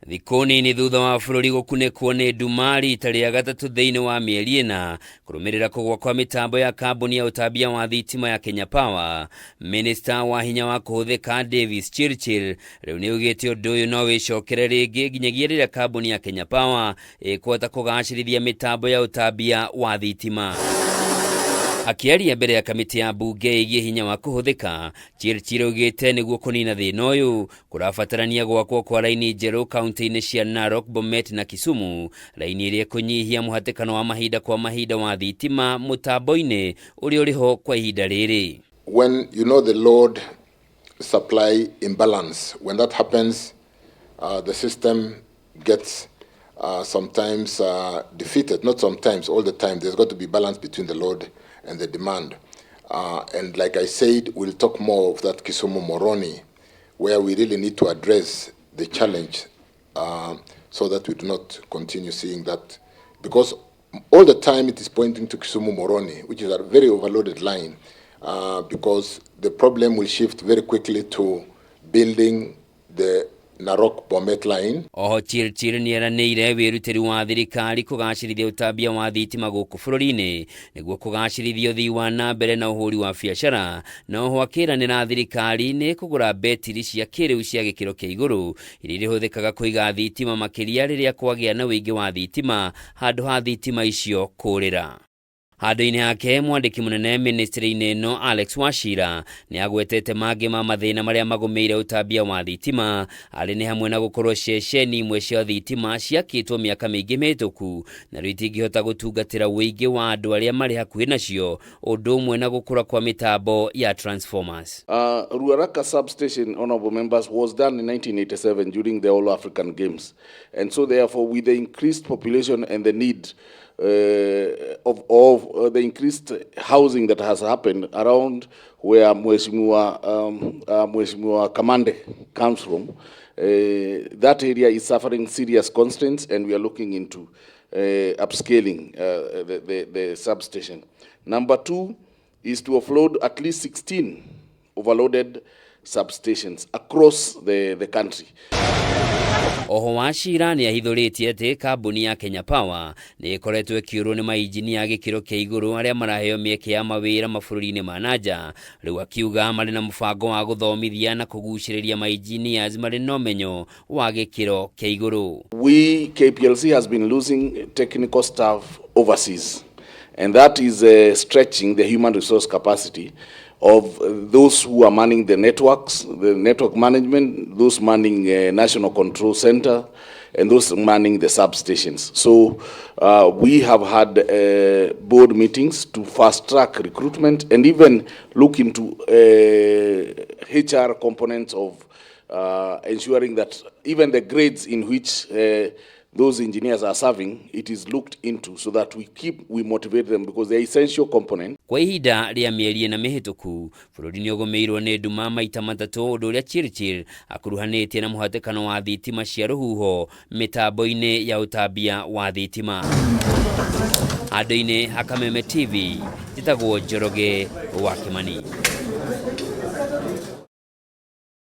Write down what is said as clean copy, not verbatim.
Thikoni ni thutha wa bururi gukunekwo ni ndumari itari ya gatatu thiini wa mieri ina kurumirira kugwa kwa mitambo ya kambuni ya utambia wa thitima ya Kenya Power. Minister wa hinya wa kuhuthika Davis Chirchir riu ni ugite undu uyu no wicokere ringi nginyagia riria kambuni ya Kenya Power ikwota kugacirithia mitambo ya utambia wa thitima. Akiaria mbere ya kamiti ya bunge igie hinya wa kuhuthika, Chirchir ugite niguo kunina thina uyu kurabatarania gwakwo kwa laini njeru kaunti-ini cia Narok, Bomet na Kisumu, laini iria kunyihia muhatikano wa mahinda kwa mahinda wa thitima mutambo-ini uria uriho kwa ihinda riri. When you know the load supply imbalance, when that happens, the system gets sometimes defeated. Not sometimes, all the time. There's got to be balance between the load and the demand. And like I said, we'll talk more of that Kisumu Moroni, where we really need to address the challenge so that we do not continue seeing that. Because all the time it is pointing to Kisumu Moroni, which is a very overloaded line, because the problem will shift very quickly to building the Narok Bomet line. Oho Chirchir ni eranĩire wĩrutĩri wa thirikari kũgacĩrithia utambia wa thitima gũkũ bũrũri-inĩ nĩguo kũgacĩrithia ũthii wa na mbere na ũhũri wa biacara, na oho akĩranĩra thirikari nĩ kũgũra betiri cia kĩrĩu cia gĩkĩro kĩa igũrũ iria irĩhũthĩkaga kũiga thitima makĩria rĩrĩa kwagĩa na ũingĩ wa thitima handũ ha thitima icio kũũrĩra. Handũ-inĩ hake mwandĩki mũnene ministry-inĩ ĩno Alex Wachira ni agwetete mangĩ ma mathĩna marĩa magũmĩire utambia wa thitima arĩ nĩ hamwe na gũkorwo ceceni imwe cia thitima ciakĩtwo mĩaka mĩingĩ mĩhĩtũku na rĩu itingĩhota gũtungatĩra ũingĩ wa andũ arĩa marĩ hakuhĩ nacio, ũndũ ũmwe na gũkũra kwa mĩtambo ya transformers. Ruaraka substation, honorable members, was done in 1987 during the All African Games, and so therefore with the increased population and the need of the increased housing that has happened around where Mheshimiwa Kamande comes from, that area is suffering serious constraints, and we are looking into upscaling the substation. Number two is to offload at least 16 overloaded substations across the country. Oho Wachira ni ahithũrĩtie atĩ kambuni ya Kenya Power nĩ ĩkoretwo ĩkĩũrwo nĩ mainjini ya gĩkĩro kĩa igũrũ arĩa maraheo mĩeke ya mawĩra mabũrũri-inĩ ma nanja, rĩu akiuga marĩ na mũbango wa gũthomithia na kũgucĩrĩria mainjinias marĩ na ũmenyo wa gĩkĩro kĩa igũrũ. We, KPLC, has been losing technical staff overseas, and that is stretching the human resource capacity of those who are manning the networks, the network management, those manning National Control Center, and those manning the substations. So we have had board meetings to fast-track recruitment and even look into HR components of ensuring that even the grades in which those engineers are serving, it is looked into so that we motivate them, because they are essential component. Kwa ihinda rĩa mĩeri ĩna mĩhĩtũku, bũrũri nĩ ũgũmĩirwo nĩ nduma maita matatũ, ũndũ ũrĩa Chirchir akuruhanĩtie na mũhatĩkano wa thitima cia rũhuho mĩtambo-inĩ ya utambia wa thitima. Handũ-inĩ ha Kameme TV, njĩtagwo Njoroge wa Kimani.